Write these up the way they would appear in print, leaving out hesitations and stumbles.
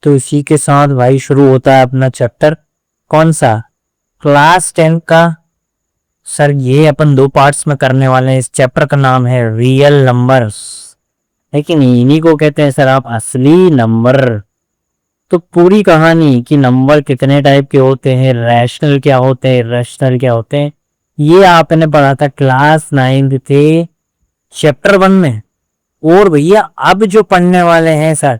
तो इसी के साथ भाई शुरू होता है अपना चैप्टर। कौन सा? क्लास 10 का। सर ये अपन 2 पार्ट्स में करने वाले हैं। इस चैप्टर का नाम है रियल नंबर्स, लेकिन इन्हीं को कहते हैं सर आप असली नंबर। तो पूरी कहानी कि नंबर कितने टाइप के होते हैं, रैशनल क्या होते हैं, इर्रेशनल क्या होते हैं, ये आपने पढ़ा था क्लास 9 थे चैप्टर 1 में। और भैया अब जो पढ़ने वाले हैं सर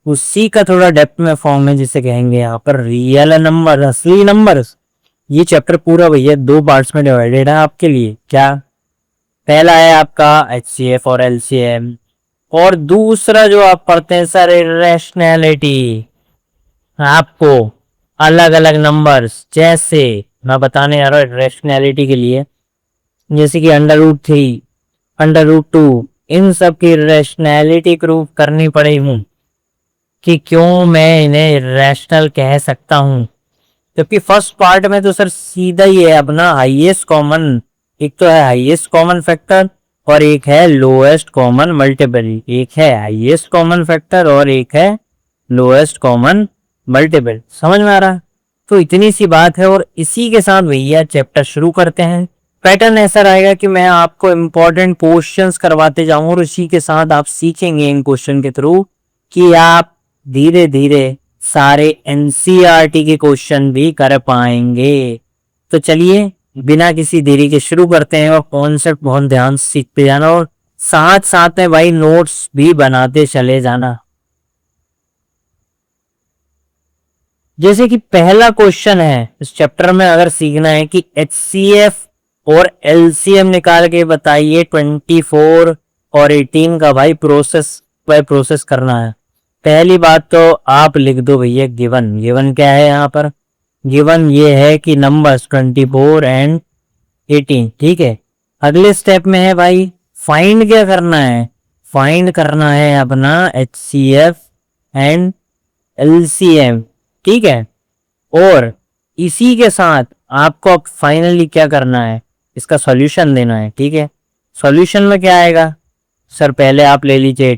उसी का थोड़ा डेप्थ में फॉर्म है, जिसे कहेंगे यहाँ पर रियल नंबर, असली नंबर्स। ये चैप्टर पूरा भैया 2 पार्ट्स में डिवाइडेड है आपके लिए। क्या? पहला है आपका HCF और LCM, और दूसरा जो आप पढ़ते हैं सर इर्रेशनैलिटी। आपको अलग अलग नंबर्स, जैसे मैं बताने जा रहा हूँ इर्रेशनैलिटी के लिए, जैसे कि √3, √2, इन सब की इर्रेशनैलिटी प्रूव करनी पड़ेगी कि क्यों मैं इन्हें इर्रेशनल कह सकता हूं। जबकि फर्स्ट पार्ट में तो सर सीधा ही है अपना हाईएस्ट कॉमन। एक तो है हाईएस्ट कॉमन फैक्टर और एक है लोएस्ट कॉमन मल्टीपल। एक है हाईएस्ट कॉमन फैक्टर और एक है लोएस्ट कॉमन मल्टीपल। समझ में आ रहा? तो इतनी सी बात है, और इसी के साथ भैया चैप्टर शुरू करते हैं। पैटर्न ऐसा रहेगा कि मैं आपको इंपॉर्टेंट क्वेश्चंस करवाते जाऊंगा और इसी के साथ आप सीखेंगे इन क्वेश्चन के थ्रू कि आप धीरे धीरे सारे NCERT के क्वेश्चन भी कर पाएंगे। तो चलिए बिना किसी देरी के शुरू करते हैं, और कॉन्सेप्ट बहुत ध्यान से सीखते जाना और साथ साथ में भाई नोट्स भी बनाते चले जाना। जैसे कि पहला क्वेश्चन है इस चैप्टर में, अगर सीखना है कि HCF और LCM निकाल के बताइए 24 और 18 का भाई प्रोसेस बाय प्रोसेस करना है। पहली बात तो आप लिख दो भैया गिवन। गिवन क्या है यहाँ पर? गिवन ये है कि नंबर्स 24 एंड 18। ठीक है, अगले स्टेप में है भाई फाइंड क्या करना है? फाइंड करना है अपना HCF एंड LCM। ठीक है, और इसी के साथ आपको फाइनली क्या करना है? इसका सॉल्यूशन देना है। ठीक है, सॉल्यूशन में क्या आएगा? सर पहले आप ले लीजिए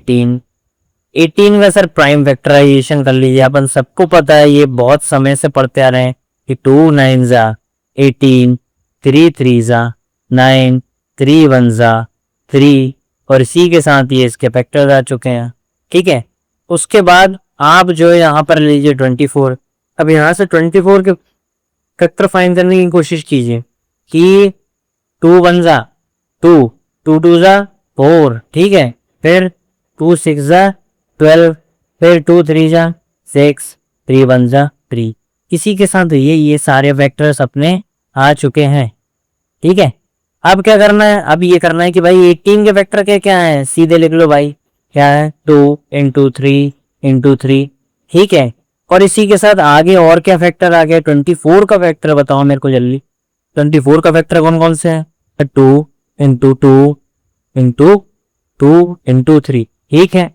18 का सर प्राइम फैक्टराइजेशन कर लीजिए। अपन सबको पता है, ये बहुत समय से पढ़ते आ रहे हैं कि 2 9 जा 18, 3 3 जा 9, 3 1 जा 3, और इसी के साथ ये इसके फैक्टर आ चुके हैं। ठीक है, उसके बाद आप जो है यहाँ पर लीजिए 24। अब यहाँ से 24 के फैक्टर फाइंड करने की कोशिश कीजिए कि 2 1 जा 2, 2 2 जा 4। ठीक है, फिर 2 6 जा 12, फिर 2 3 जा 6, 3 1 जा 3। इसी के साथ ये सारे वेक्टर्स अपने आ चुके हैं। ठीक है, अब क्या करना है? अब ये करना है कि भाई 18 के वेक्टर क्या क्या है, सीधे लिख लो भाई। क्या है? 2 × 3 × 3। ठीक है, और इसी के साथ आगे और क्या फैक्टर आ गया? 24 का फैक्टर बताओ मेरे को जल्दी। 24 का फैक्टर कौन कौन से है? 2 × 2 × 2 × 3। ठीक है,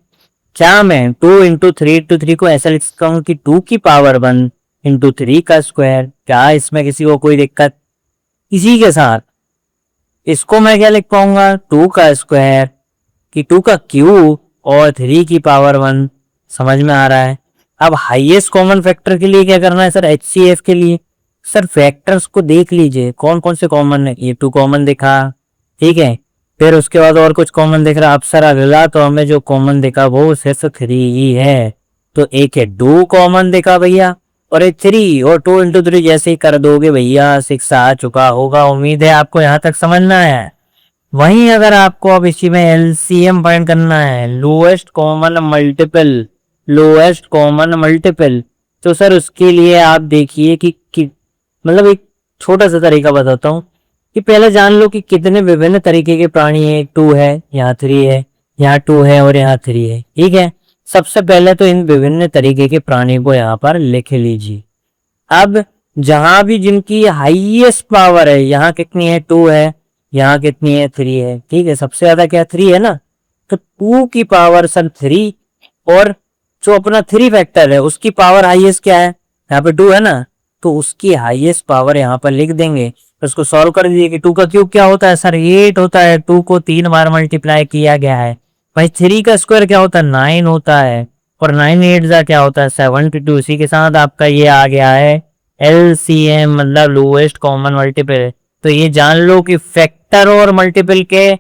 क्या मैं 2 × 3 × 3 को ऐसा लिख सकता हूँ कि 2 की पावर 1 × 3 का स्क्वायर? क्या इसमें किसी को कोई दिक्कत? इसी के साथ इसको मैं क्या लिख पाऊंगा? 2 का स्क्वायर कि 2 का क्यूब और 3 की पावर 1। समझ में आ रहा है? अब हाईएस्ट कॉमन फैक्टर के लिए क्या करना है सर? HCF के लिए सर फैक्टर्स को देख लीजिए कौन कौन से कॉमन है। ये 2 कॉमन दिखा। ठीक है, फिर उसके बाद और कुछ कॉमन दिख रहा। अब सर अगला तो हमें जो कॉमन दिखा वो सिर्फ 3 ही है। तो एक है 2 कॉमन दिखा भैया, और एक 3, और 2 × 3 जैसे ही कर दोगे भैया 6 आ चुका होगा। उम्मीद है आपको यहाँ तक समझना है। वहीं अगर आपको अब इसी में LCM फाइंड करना है, lowest common multiple, lowest common multiple, तो सर उसके लिए आप देखिए कि मतलब एक छोटा सा तरीका बताता हूँ कि पहले जान लो कि कितने विभिन्न तरीके के प्राणी है। 2 है, यहाँ 3 है, यहाँ 2 है और यहाँ 3 है। ठीक है, सबसे पहले तो इन विभिन्न तरीके के प्राणी को यहाँ पर लिख लीजिए। अब जहां भी जिनकी हाईएस्ट पावर है, यहाँ कितनी है? 2 है, यहाँ कितनी है? 3 है। ठीक है, सबसे ज्यादा क्या? 3 है ना, तो 2 की पावर सर 3, और जो अपना 3 फैक्टर है उसकी पावर हाईएस्ट क्या है? यहाँ पे 2 है ना, तो उसकी हाईएस्ट पावर यहाँ पर लिख देंगे। उसको सॉल्व कर दीजिए कि 2 का क्यूब क्या होता है सर? 8 होता है। 2 को 3 बार मल्टीप्लाई किया गया है। भाई 3 का स्क्वायर क्या होता है? 9 होता है। और 9 8 जा क्या होता है 72। इसी के साथ आपका ये आ गया है LCM, मतलब लोएस्ट कॉमन मल्टीपल। तो ये जान लो कि फैक्टर और मल्टीपल के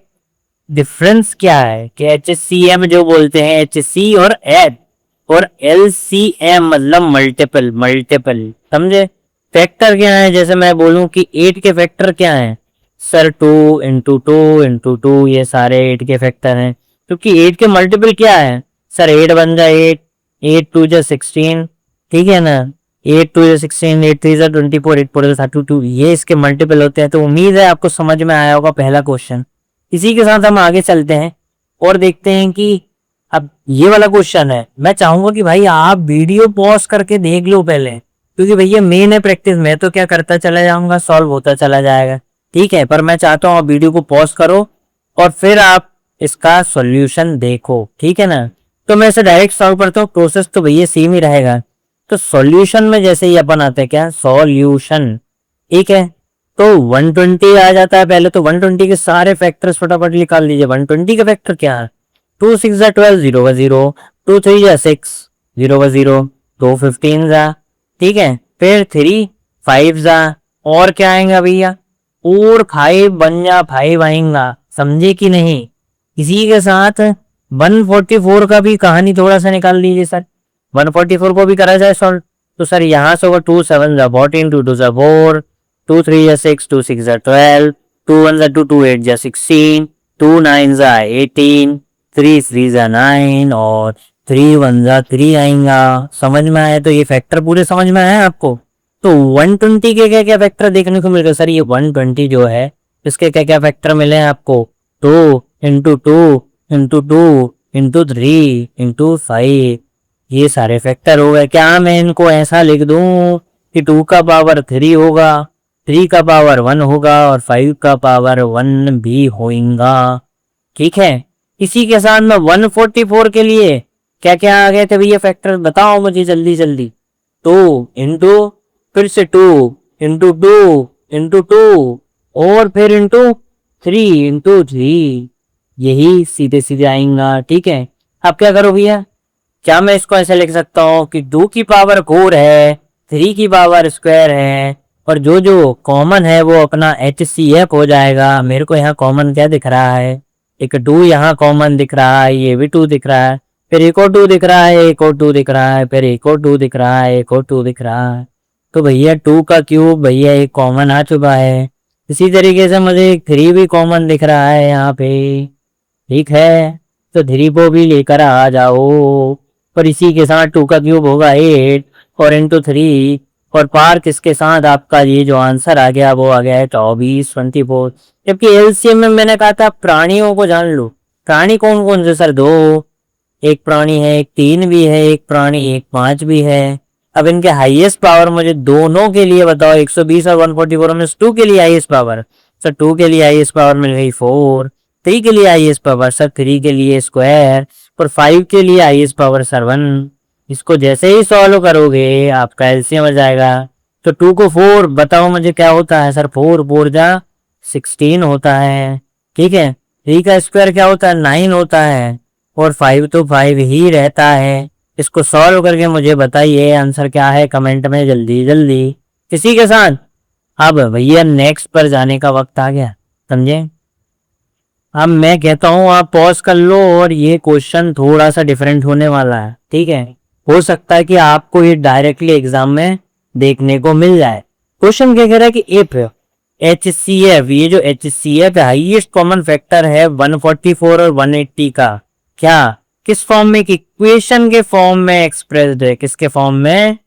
डिफरेंस क्या है, कि HCM जो बोलते हैं HC और एड, और LCM मतलब मल्टीपल मल्टीपल, समझे। फैक्टर क्या है, जैसे मैं बोलूं कि 8 के फैक्टर क्या है सर, 2 × 2 × 2, ये सारे 8 के फैक्टर हैं। क्योंकि 8 के मल्टीपल क्या है सर, 8 बन जाए 8, 8 2 × 16, ठीक है ना। 8 2 × 16, 8 3 × 24, 8 4 × 32, ये इसके मल्टीपल होते हैं। तो उम्मीद है आपको समझ में आया होगा पहला क्वेश्चन। इसी के साथ हम आगे चलते हैं और देखते हैं कि अब ये वाला क्वेश्चन है। मैं चाहूंगा कि भाई आप वीडियो पॉज करके देख लो पहले, क्योंकि भैया मेन है प्रैक्टिस, मैं तो क्या करता चला जाऊंगा, सॉल्व होता चला जाएगा, ठीक है। पर मैं चाहता हूँ आप वीडियो को पॉज करो और फिर आप इसका सॉल्यूशन देखो, ठीक है ना। तो मैं इसे डायरेक्ट सॉल्व करता हूँ, प्रोसेस तो भैया सेम ही रहेगा। तो सॉल्यूशन में जैसे ही अपन आते हैं क्या, सॉल्यूशन, ठीक है। तो 120 आ जाता है पहले, तो 120 के सारे फैक्टर्स फटाफट निकाल लीजिए। 120 का फैक्टर क्या है, 2 6 × 12 0 × 0, 2 3 × 6 0 × 0, 2 15 जा, ठीक है। फिर 3 5 जा, और क्या आएगा भैया, और 5 बन जा 5 आएगा, समझे कि नहीं। इसी के साथ 144 का भी कहानी थोड़ा सा निकाल लीजिए सर। 144 को भी करा जाए सॉल्व, तो सर यहाँ से होगा 2 7 जा 14, 2 2 जा 4, 2 3 जा 6, 2 6 जा 12, 2 1 जा 2, 2 8 जा 16, 2 9 जा 18, 3 3 जा 9, और 3 1 जा 3 आएगा। समझ में आया, तो ये फैक्टर पूरे समझ में आया आपको। तो 120 के क्या क्या फैक्टर देखने को मिल रहा है सर, ये 120 जो है इसके क्या क्या फैक्टर मिले हैं आपको, 2 × 2 × 2 × 3 × 5, ये सारे फैक्टर हो गए। क्या मैं इनको ऐसा लिख दूं कि 2 का पावर 3 होगा, 3 का पावर 1 होगा, और 5 का पावर 1 भी होगा, ठीक है। इसी के साथ में 144 के लिए क्या क्या आ गए थे भैया फैक्टर, बताओ मुझे जल्दी जल्दी। 2 इंटू, फिर से 2 × 2 × 2, और फिर इंटू 3 × 3, यही सीधे सीधे आएगा, ठीक है। अब क्या करो भैया, क्या मैं इसको ऐसे लिख सकता हूँ कि 2 की पावर 4 है, 3 की पावर स्क्वायर है, और जो जो कॉमन है वो अपना HCF हो जाएगा। मेरे को यहाँ कॉमन क्या दिख रहा है, एक 2 यहाँ कॉमन दिख रहा है, ये भी 2 दिख रहा है, फिर एक और 2 दिख रहा है, एक और 2 दिख रहा है, फिर एक और 2 दिख रहा है, एक और 2 दिख रहा है। तो भैया 2 का क्यूब भैया एक कॉमन आ चुका है। इसी तरीके से मुझे 3 भी कॉमन दिख रहा है यहाँ पे, ठीक है। तो 3 को भी लेकर आ जाओ, और इसी के साथ 2 का क्यूब होगा 8, और इंटू 3, और पार किसके साथ आपका ये जो आंसर आ गया वो आ गया है 24। जबकि एलसीएम में मैंने कहा था प्राणियों को जान लो। प्राणी कौन कौन से सर, 2 एक प्राणी है, एक 3 भी है, एक प्राणी एक 5 भी है। अब इनके हाईएस्ट पावर मुझे दोनों के लिए बताओ, 120 और 144 में 2 के लिए हाईएस्ट पावर सर, 2 के लिए हाईएस्ट पावर मिल गई 4, 3 के लिए हाईएस्ट पावर सर, 3 के लिए स्क्वायर, और 5 के लिए हाईएस्ट पावर सर 1। इसको जैसे ही सॉल्व करोगे आपका एलसीएम आ जाएगा। तो 2 को 4 बताओ मुझे क्या होता है सर, 4 4 जा 16 होता है, ठीक है। 3 का स्क्वायर क्या होता है, 9 होता है, और 5 तो 5 ही रहता है। इसको सॉल्व करके मुझे बताइए आंसर क्या है कमेंट में जल्दी जल्दी। इसी के साथ अब भैया नेक्स्ट पर जाने का वक्त आ गया, समझे। अब मैं कहता हूँ आप पॉज कर लो, और ये क्वेश्चन थोड़ा सा डिफरेंट होने वाला है, ठीक है। हो सकता है कि आपको ये डायरेक्टली एग्जाम में देखने को मिल जाए। क्वेश्चन क्या कह रहा है कि इफ HCF, ये जो HCF है हाईएस्ट कॉमन फैक्टर है 144 और 180 का, क्या किस फॉर्म में, इक्वेशन के फॉर्म में एक्सप्रेस्ड है, किसके फॉर्म में,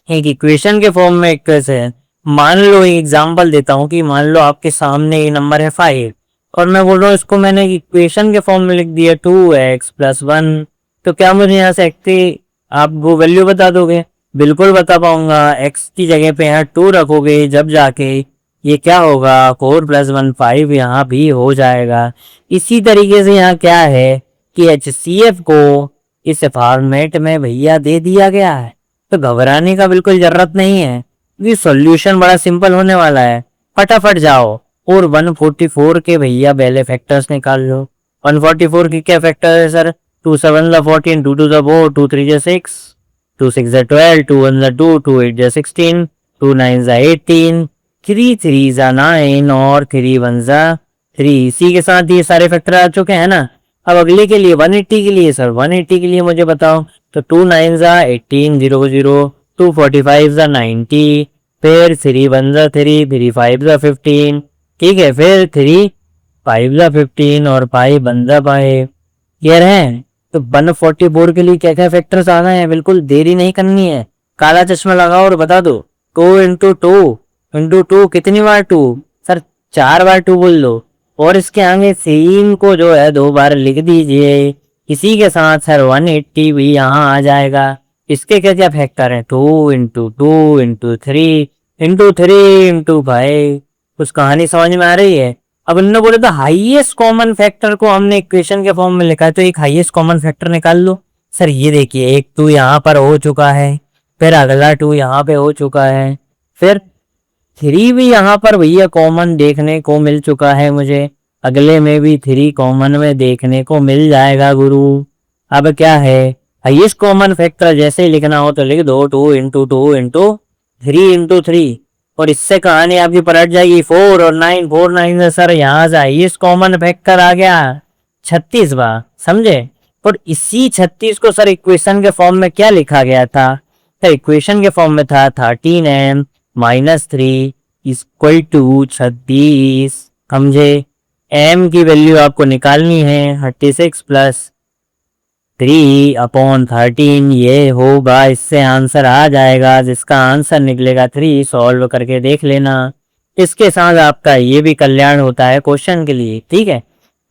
एक इक्वेशन के फॉर्म में एक्सप्रेस है। मान लो एग्जांपल देता हूं कि मान लो आपके सामने ये नंबर है 5, और मैं बोल रहा हूँ इसको मैंने इक्वेशन के फॉर्म में लिख दिया 2x + 1। तो क्या मुझे यहाँ से एक्स आप वो वैल्यू बता दोगे, बिल्कुल बता पाऊंगा। x की जगह पे यहाँ 2 रखोगे जब जाके ये क्या होगा, 4 + 1 5 यहाँ भी हो जाएगा। इसी तरीके से यहाँ क्या है कि HCF को इस फॉर्मेट में भैया दे दिया गया है। तो घबराने का बिल्कुल जरूरत नहीं है, ये सॉल्यूशन बड़ा सिंपल होने वाला है। फटाफट जाओ और 144 के भैया पहले फैक्टर्स निकाल लो। 144 के क्या फैक्टर है सर, 2 7 जा 14, 2 2 जा 4, 2 3 जा 6, 2 6 जा 12, 2 1 जा 2, 2 8 जा 16, 2 9 जा 18, 3 3 जा 9 और 3 1 जा 3। इसी के साथ ये सारे फैक्टर आ चुके हैं ना। अब अगले के लिए 180 के लिए सर 180 के लिए मुझे बताओ। तो 2 9 जा 18 0 0, 2 45 जा 90, फिर 3 1 जा 3, 3 5 जा 15, ठीक है, फिर 3 5 जा 15 और 5 1 जा 5, क्लियर है। तो 144 के लिए क्या क्या फैक्टर्स आ गए हैं, बिल्कुल देरी नहीं करनी है, काला चश्मा लगाओ और बता दो। 2 इंटू टू कितनी बार 2 सर 4 बार 2 बोल दो और इसके आगे सीन को जो है 2 बार लिख दीजिए। इसी के साथ सर 180 भी यहाँ आ जाएगा। इसके क्या क्या फैक्टर हैं, 2 इंटू 2 इंटू 3 इंटू 3 इंटू 5। कुछ कहानी समझ में आ रही है। अब इन्होंने बोले तो हाईएस्ट कॉमन फैक्टर को हमने इक्वेशन के फॉर्म में लिखा है, तो एक हाईएस्ट कॉमन फैक्टर निकाल लो। सर ये देखिए, एक 2 यहाँ पर हो चुका है, फिर अगला 2 यहाँ पे हो चुका है, फिर 3 भी यहाँ पर भैया कॉमन देखने को मिल चुका है मुझे, अगले में भी 3 कॉमन में देखने को मिल जाएगा गुरु। अब क्या है, हाईएस्ट कॉमन फैक्टर जैसे ही लिखना हो तो लिख दो 2 इंटू 2 इंटू 3 इंटू 3 और इससे कहानी आपकी पलट जाएगी। 4 और 9, 4 9 से सर यहाँ से हाईएस्ट कॉमन फैक्टर आ गया 36 बार, समझे। और इसी 36 को सर इक्वेशन के फॉर्म में क्या लिखा गया था, तो इक्वेशन के फॉर्म में था 13m माइनस 3 इक्वल टू 36, समझे। m की वैल्यू आपको निकालनी है 36 प्लस 3 अपॉन 13, ये होगा, इससे आंसर आ जाएगा, जिसका आंसर निकलेगा 3। सॉल्व करके देख लेना। इसके साथ आपका ये भी कल्याण होता है क्वेश्चन के लिए, ठीक है।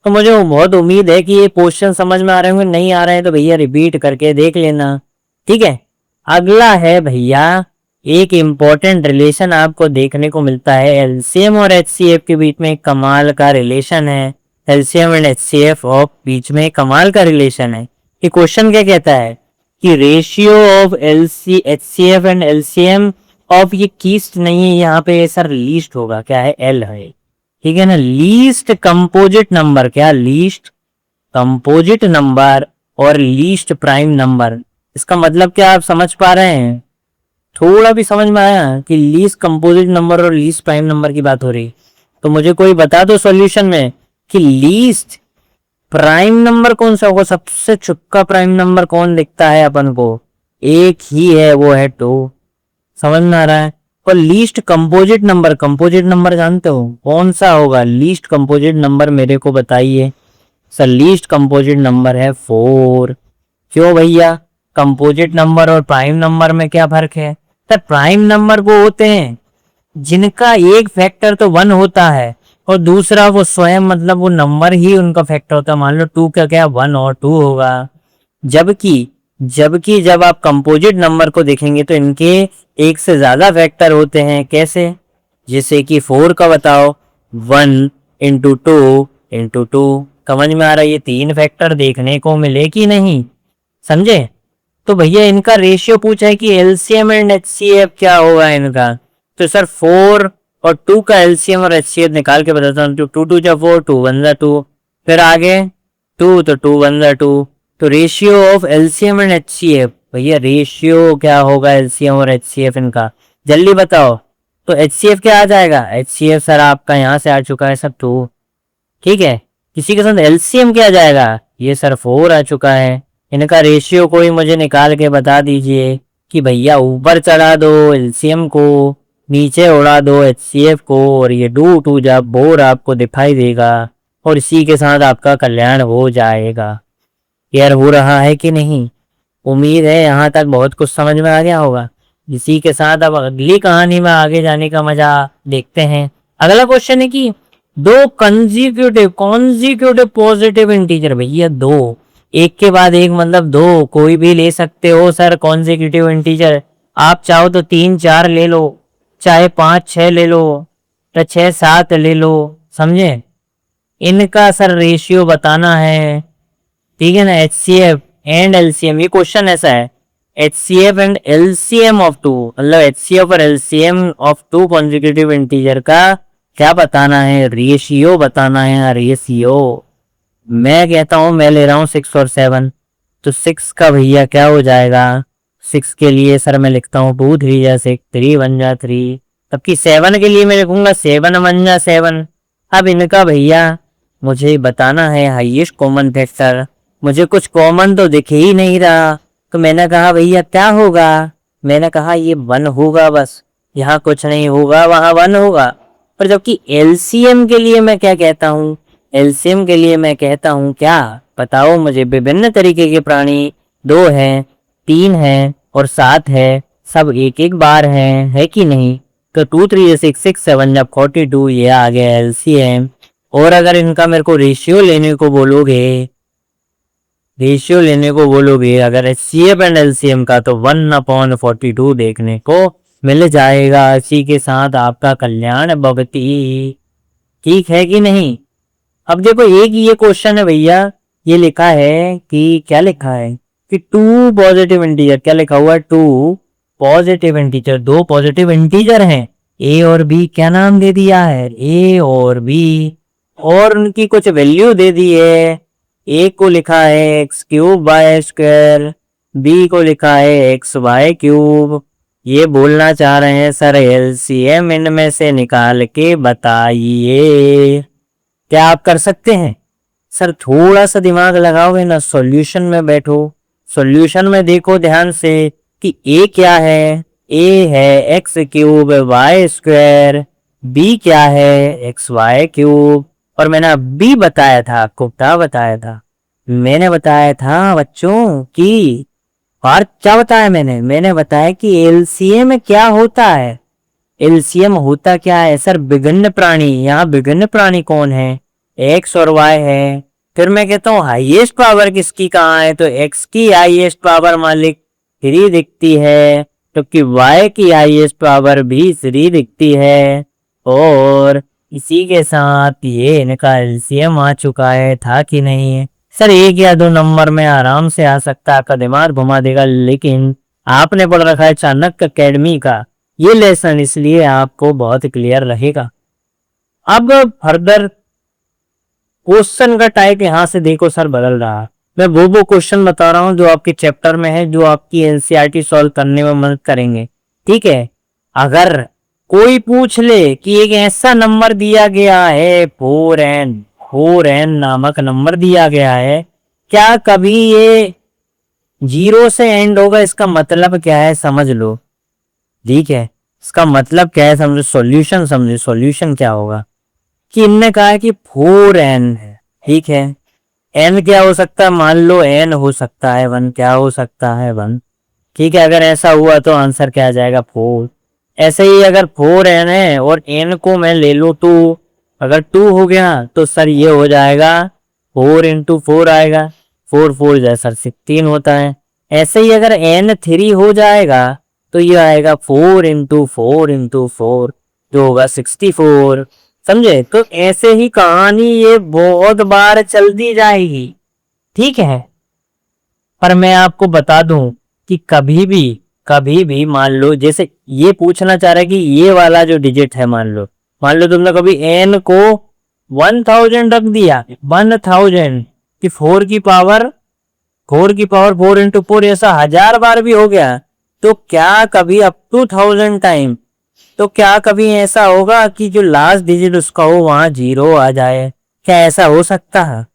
तो मुझे बहुत उम्मीद है कि ये क्वेश्चन समझ में आ रहे होंगे, नहीं आ रहे हैं तो भैया रिपीट करके देख लेना, ठीक है। अगला है भैया, एक इम्पोर्टेंट रिलेशन आपको देखने को मिलता है, एलसीएम और एचसीएफ के बीच में एक कमाल का रिलेशन है। एलसीएम एंड एचसीएफ ऑफ बीच में कमाल का रिलेशन है। ये क्वेश्चन क्या कहता है कि ratio of HCF and LCM of, ये कीस्ट नहीं है यहाँ पे सर, लीस्ट होगा, क्या है, एल है, ठीक है ना। लीस्ट कंपोजिट नंबर, क्या, लीस्ट कंपोजिट नंबर और लीस्ट प्राइम नंबर, इसका मतलब क्या आप समझ पा रहे हैं। थोड़ा भी समझ में आया कि लीस्ट कंपोजिट नंबर और लीस्ट प्राइम नंबर की बात हो रही। तो मुझे कोई बता दो सॉल्यूशन में कि लीस्ट प्राइम नंबर कौन सा होगा, सबसे चुपका प्राइम नंबर कौन दिखता है अपन को, एक ही है, वो है 2, समझ में आ रहा है। और least composite number, composite number जानते हो कौन सा होगा, लीस्ट कंपोजिट नंबर मेरे को बताइए। सर लीस्ट कंपोजिट नंबर है 4। क्यों भैया, कंपोजिट नंबर और प्राइम नंबर में क्या फर्क है। सर प्राइम नंबर वो होते हैं जिनका एक फैक्टर तो 1 होता है और दूसरा वो स्वयं, मतलब वो नंबर ही उनका फैक्टर होता है। मान लो 2 का क्या 1 और 2 होगा। जबकि जब आप कंपोजिट नंबर को देखेंगे तो इनके एक से ज्यादा फैक्टर होते हैं। कैसे, जैसे कि 4 का बताओ, 1 इंटू 2 इंटू 2, समझ में आ रहा है। ये 3 फैक्टर देखने को मिले कि नहीं, समझे। तो भैया इनका रेशियो पूछा है कि एलसीएम एंड एचसीएफ क्या होगा इनका। तो सर 4 और 2 का एलसीएम और एचसीएफ निकाल के बताता हूँ। 2 2 जा 4, 2 1 जा 2, फिर आगे 2, तो 2 1 जा 2। तो ratio of LCM and HCF, भैया रेशियो क्या होगा एलसीएम और एचसीएफ इनका, जल्दी बताओ। तो एचसीएफ क्या आ जाएगा, एचसीएफ सर आपका यहाँ से आ चुका है सर 2, ठीक है। किसी के साथ एलसीएम क्या आ जाएगा, ये सर 4 आ चुका है। इनका रेशियो कोई मुझे निकाल के बता दीजिए कि भैया ऊपर चढ़ा दो एलसीएम को, नीचे उड़ा दो एचसीएफ को, और ये 2 2 जा 4 आपको दिखाई देगा और इसी के साथ आपका कल्याण हो जाएगा। क्लियर हो रहा है कि नहीं, उम्मीद है यहाँ तक बहुत कुछ समझ में आ गया होगा। इसी के साथ अब अगली कहानी में आगे जाने का मजा देखते हैं। अगला क्वेश्चन है कि दो कॉन्जिक्यूटिव पॉजिटिव इंटीजर, भैया 2 एक के बाद एक, मतलब 2 कोई भी ले सकते हो सर कॉन्जिक्यूटिव इंटीजर। आप चाहो तो 3 4 ले लो, चाहे 5 6 ले लो, तो 6 7 ले लो, समझे। इनका सर रेशियो बताना है, ठीक है ना। एचसीएफ एंड एलसीएम, ये क्वेश्चन ऐसा है, एचसीएफ एंड एलसीएम ऑफ 2, मतलब एचसीएफ और एलसीएम ऑफ 2 कॉन्जिक्यूटिव इंटीजर का क्या बताना है, रेशियो बताना है। रेशियो मैं कहता हूं, मैं ले रहा हूं 6 और 7, तो 6 का भैया क्या हो जाएगा, 6 के लिए सर मैं लिखता हूँ 2 3 जा 6, 3 1 जा 3, तबकि 7 के लिए मैं लिखूंगा 7 1 जा 7। अब इनका भैया मुझे बताना है हाईएस्ट कॉमन फैक्टर, मुझे कुछ कॉमन तो दिख ही नहीं रहा, तो मैंने कहा भैया क्या होगा, मैंने कहा ये 1 होगा बस, यहाँ कुछ नहीं होगा वहां 1 होगा। पर जबकि एलसीएम के लिए मैं क्या कहता हूँ, एलसीएम के लिए मैं कहता हूँ क्या, बताओ मुझे, विभिन्न तरीके के प्राणी 2 हैं, 3 हैं और 7 है, सब एक एक बार हैं, है कि नहीं। तो 2 3 6 6 7 जब 42 ये आ गया एलसीएम। और अगर इनका मेरे को रेशियो लेने को बोलोगे, रेशियो लेने को बोलोगे अगर एचसीएफ एंड एलसीएम का, तो 1/42 देखने को मिल जाएगा। इसी के साथ आपका कल्याण भवती, ठीक है कि नहीं। अब देखो एक ये क्वेश्चन है भैया, ये लिखा है कि क्या लिखा है कि 2 पॉजिटिव इंटीजर, क्या लिखा हुआ है 2 पॉजिटिव इंटीजर, 2 पॉजिटिव इंटीजर हैं, ए और बी, क्या नाम दे दिया है ए और बी, और उनकी कुछ वैल्यू दे दी है। ए को लिखा है X cube Y square, B को लिखा है एक्स वाई क्यूब। ये बोलना चाह रहे हैं सर एलसीएम इनमें से निकाल के बताइए, क्या आप कर सकते हैं। सर थोड़ा सा दिमाग लगाओगे ना, सॉल्यूशन में बैठो, सॉल्यूशन में देखो ध्यान से कि ए क्या है, ए है X cube Y square, B क्या है एक्स वाई क्यूब। और मैंने अभी बताया था आपको, क्या बताया था, मैंने बताया था बच्चों कि, और क्या बताया मैंने बताया कि एलसीएम क्या होता है। एलसीएम होता क्या है सर, विभिन्न प्राणी, यहाँ विभिन्न प्राणी कौन है, एक्स और वाई है। फिर मैं कहता हूँ हाईएस्ट पावर किसकी कहाँ है, तो एक्स की हाईएस्ट पावर मालिक 3 दिखती है, क्योंकि वाई की हाईएस्ट पावर भी 3 दिखती है। और इसी के साथ ये इनका एलसीएम आ चुका है, था कि नहीं है सर। 1 या 2 नंबर में आराम से आ सकता है, आपका दिमाग घुमा देगा, लेकिन आपने पढ़ रखा है चाणक्य अकेडमी का ये लेसन, इसलिए आपको बहुत क्लियर रहेगा। अब फर्दर क्वेश्चन का टाइप यहां से देखो सर बदल रहा है, मैं वो क्वेश्चन बता रहा हूं जो आपके चैप्टर में है, जो आपकी एनसीईआरटी सॉल्व करने में मदद करेंगे, ठीक है। अगर कोई पूछ ले कि एक ऐसा नंबर दिया गया है 4n नामक नंबर दिया गया है, क्या कभी ये 0 से एंड होगा, इसका मतलब क्या है समझ लो, ठीक है। इसका मतलब क्या है समझो, सॉल्यूशन समझो, सॉल्यूशन क्या होगा कि इनने कहा है कि 4n है, ठीक है। n क्या हो सकता है, मान लो n हो सकता है 1, क्या हो सकता है 1, ठीक है। अगर ऐसा हुआ तो आंसर क्या आ जाएगा 4। ऐसे ही अगर 4n है और n को मैं ले लूं 2, अगर 2 हो गया तो सर ये हो जाएगा 4 इंटू 4 आएगा, 4 4 जैसा 16 होता है। ऐसे ही अगर n 3 हो जाएगा तो ये आएगा 4 इंटू 4 इंटू 4, जो होगा 64, समझे। तो ऐसे ही कहानी ये बहुत बार चलती जाएगी, ठीक है। पर मैं आपको बता दूं कि कभी भी मान लो, जैसे ये पूछना चाह रहा है कि ये वाला जो डिजिट है, मान लो तुमने कभी n को 1000 रख दिया, 1000 कि 4 की पावर 4 इंटू 4, ऐसा 1000 बार भी हो गया, तो क्या कभी अप टू 1000 टाइम, तो क्या कभी ऐसा होगा कि जो लास्ट डिजिट उसका हो वहां 0 आ जाए, क्या ऐसा हो सकता है।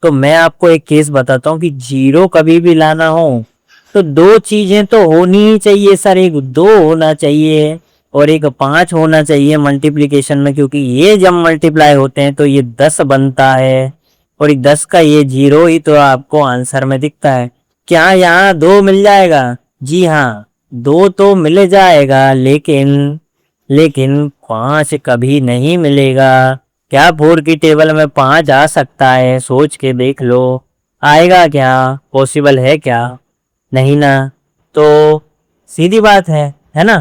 तो मैं आपको एक केस बताता हूँ कि 0 कभी भी लाना हो तो 2 चीजें तो होनी ही चाहिए सर, एक 2 होना चाहिए और एक 5 होना चाहिए मल्टीप्लीकेशन में, क्योंकि ये जब मल्टीप्लाई होते हैं तो ये 10 बनता है, और ये 10 का ये 0 ही तो आपको आंसर में दिखता है। क्या यहाँ 2 मिल जाएगा, जी हाँ 2 तो मिल जाएगा, लेकिन लेकिन 5 कभी नहीं मिलेगा। क्या 4 की टेबल में 5 आ सकता है, सोच के देख लो, आएगा क्या, पॉसिबल है क्या, नहीं ना। तो सीधी बात है ना।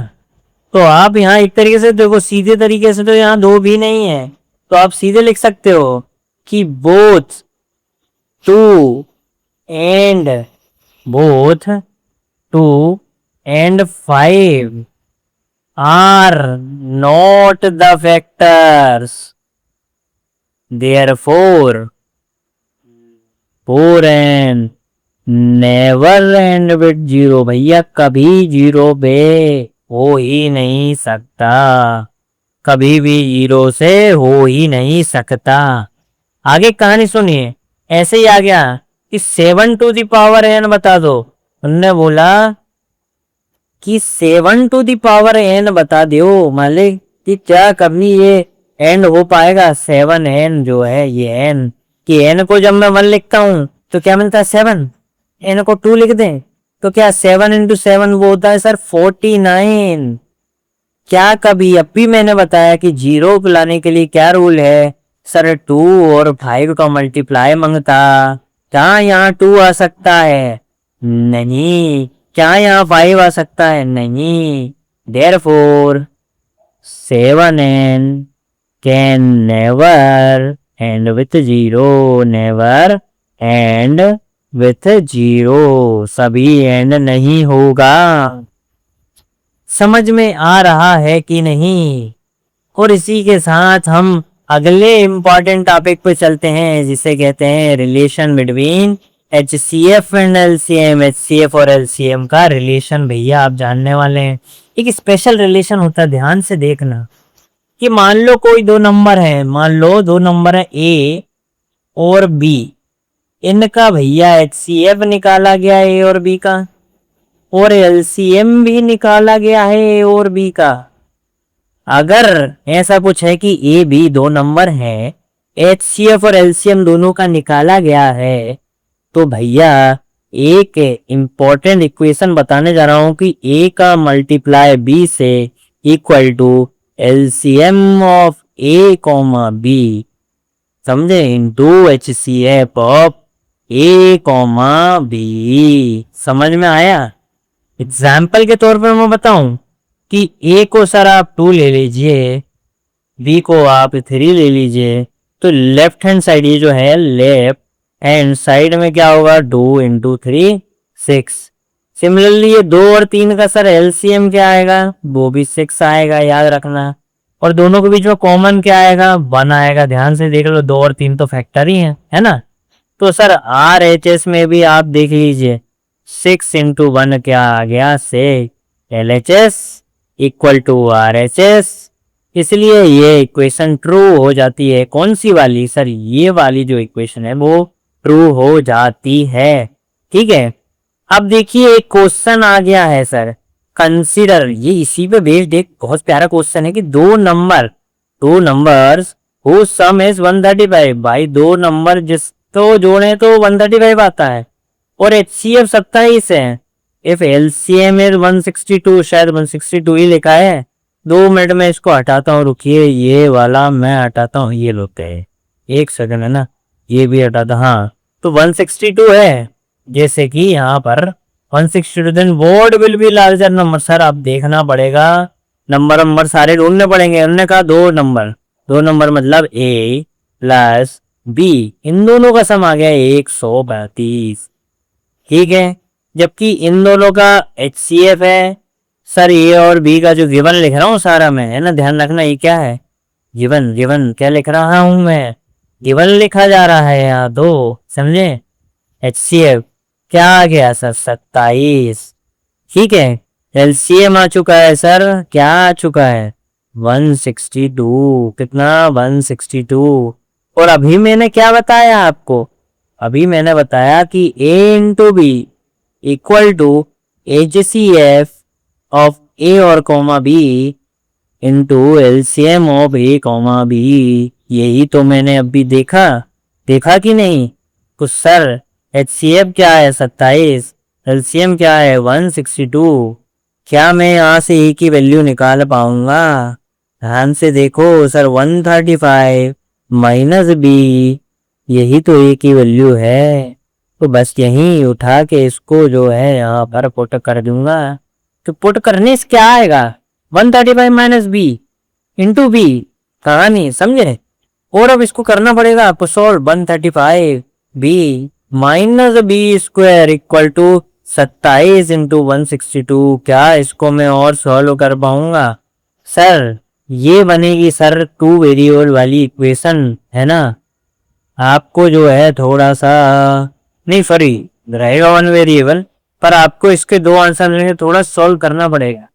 तो आप यहाँ एक तरीके से देखो, सीधे तरीके से तो यहाँ 2 भी नहीं है, तो आप सीधे लिख सकते हो कि two and both 2 and 5 are not the factors. Therefore, 4n never end with zero, भैया कभी जीरो पे हो ही नहीं सकता, कभी भी जीरो से हो ही नहीं सकता। आगे कहानी सुनिए, ऐसे ही आ गया कि 7 टू द पावर n बता दो। उनने बोला कि 7 टू द पावर n बता दो मालिक, कि क्या कभी ये एंड हो पाएगा। 7n जो है ये n, कि n को जब मैं 1 लिखता हूं तो क्या मिलता है 7, n को 2 लिख दें तो क्या 7 into 7 वो होता है सर 49। क्या कभी अभी मैंने बताया कि जीरो को लाने के लिए क्या रूल है सर, 2 और 5 का मल्टीप्लाई मांगता। क्या यहाँ 2 आ सकता है? नहीं। क्या यहाँ 5 आ सकता है? नहीं। Therefore 7n can never end with zero, never end with zero, सभी एंड नहीं होगा। समझ में आ रहा है कि नहीं? और इसी के साथ हम अगले इंपॉर्टेंट टॉपिक पे चलते हैं, जिसे कहते हैं relation between HCF and LCM। HCF और LCM का रिलेशन भैया आप जानने वाले हैं। एक स्पेशल रिलेशन होता है, ध्यान से देखना, कि मान लो कोई दो नंबर है, मान लो दो नंबर है A और B, इनका भैया HCF निकाला गया A और B का, और LCM भी निकाला गया है A और B का। अगर ऐसा कुछ है कि A B दो नंबर हैं, HCF और LCM दोनों का निकाला गया है, तो भैया एक इंपॉर्टेंट इक्वेशन बताने जा रहा हूं कि A का मल्टीप्लाई B से equal to LCM of A comma B, समझे, into HCF of A comma B। समझ में आया? एग्जाम्पल के तौर पर मैं बताऊं कि A को सर आप 2 ले लीजिए, B को आप 3 ले लीजिए, तो लेफ्ट हैंड साइड ये जो है लेफ्ट हैंड साइड में क्या होगा 2 into 3 6। सिमिलरली ये 2 और 3 का सर LCM क्या आएगा, वो भी 6 आएगा, याद रखना। और दोनों के बीच में कॉमन क्या आएगा, 1 आएगा। ध्यान से देख लो, 2 और 3 तो फैक्टर ही है ना। तो सर RHS में भी आप देख लीजिए, 6 into 1 क्या आ गया 6, LHS इक्वल टू RHS। इसलिए ये इक्वेशन ट्रू हो जाती है। कौन सी वाली सर, ये वाली जो इक्वेशन है वो ट्रू हो जाती है। ठीक है, अब देखिए एक क्वेश्चन आ गया है सर, कंसीडर, ये इसी पे बेस्ड एक बहुत प्यारा क्वेश्चन है कि दो नंबर्स हु सम इज 135, भाई दो नंबर जिस तो जोड़े तो 135 आता है, और HCF 27 है। इफ LCM इज 162, शायद 162 ही लिखा है। 2 मिनट में इसको हटाता हूँ, रुकिए, ये वाला मैं हटाता हूँ, ये लोग है, एक सेकंड है ना, ये भी हटाता, हाँ तो 162 है। जैसे कि यहाँ पर 162, then what will be larger number, sir आप देखना पड़ेगा, नंबर सारे ढूंढने पड़ेंगे। उन्होंने कहा दो नंबर मतलब A प्लस B, इन दोनों का सम आ गया 132। ठीक है, जबकि इन दोनों का HCF है सर, ए और बी का जो गिवन लिख रहा हूँ सारा मैं, है ना, ध्यान रखना ये क्या है, गिवन क्या लिख रहा हूं मैं, गिवन लिखा जा रहा है यहाँ दो, समझे। HCF क्या आ गया सर 27। ठीक है, LCM आ चुका है सर, क्या आ चुका है 162, कितना 162। और अभी मैंने क्या बताया आपको, अभी मैंने बताया कि A into B equal to HCF of A और comma B into LCM of A comma B। यही तो मैंने अभी देखा कि नहीं कुछ सर। HCF क्या है 27, LCM क्या है 162। क्या मैं यहाँ से A की वैल्यू निकाल पाऊंगा? ध्यान से देखो सर, 135 माइनस B, यही तो A की वैल्यू है। तो बस यही उठा के इसको जो है यहाँ पर पुट कर दूंगा। तो पुट करने से क्या आएगा, 135 माइनस B इंटू B, कहानी समझे। और अब इसको करना पड़ेगा आपको solve, 135 B minus B square equal to 27 into 162। क्या इसको मैं और सॉल्व कर पाऊंगा सर? ये बनेगी सर 2 वेरिएबल वाली इक्वेशन, है ना। आपको जो है थोड़ा सा, नहीं सॉरी, रहेगा वन वेरिएबल, पर आपको इसके दो आंसर मिलेंगे, थोड़ा सॉल्व करना पड़ेगा।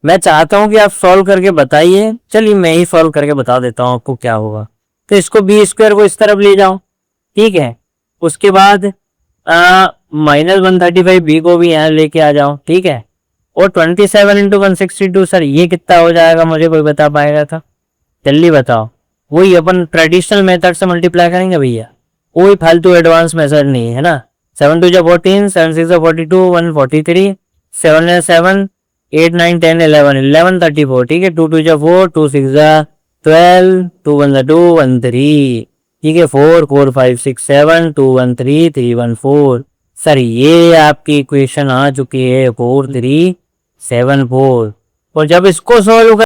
मैं चाहता हूं कि आप सॉल्व करके बताइए, चलिए मैं ही सॉल्व करके बता देता हूं आपको क्या होगा। तो इसको बी स्क्वायर को इस तरफ ले जाओ, ठीक है। उसके बाद -135 बी को भी यहाँ लेके आ जाओ, ठीक है। और 27 इंटू 162, सर ये कितना हो जाएगा, मुझे कोई बता पाएगा था? जल्दी बताओ। वही अपन ट्रेडिशनल मेथड से मल्टीप्लाई करेंगे भैया, कोई फालतू एडवांस मेथड नहीं है ना। 7 2 14, 7 6 42, 143, 7 7, 8 9 10 11, 11 34, ठीक है। 2 2 4, 2 6 12, 2 1 2 1 3, ठीक है। 4 4 5 6 7, 2 1 3 3 1 4। सर ये आपकी इक्वेशन आ चुकी है 4 3 7 4। और जब इसको सॉल्व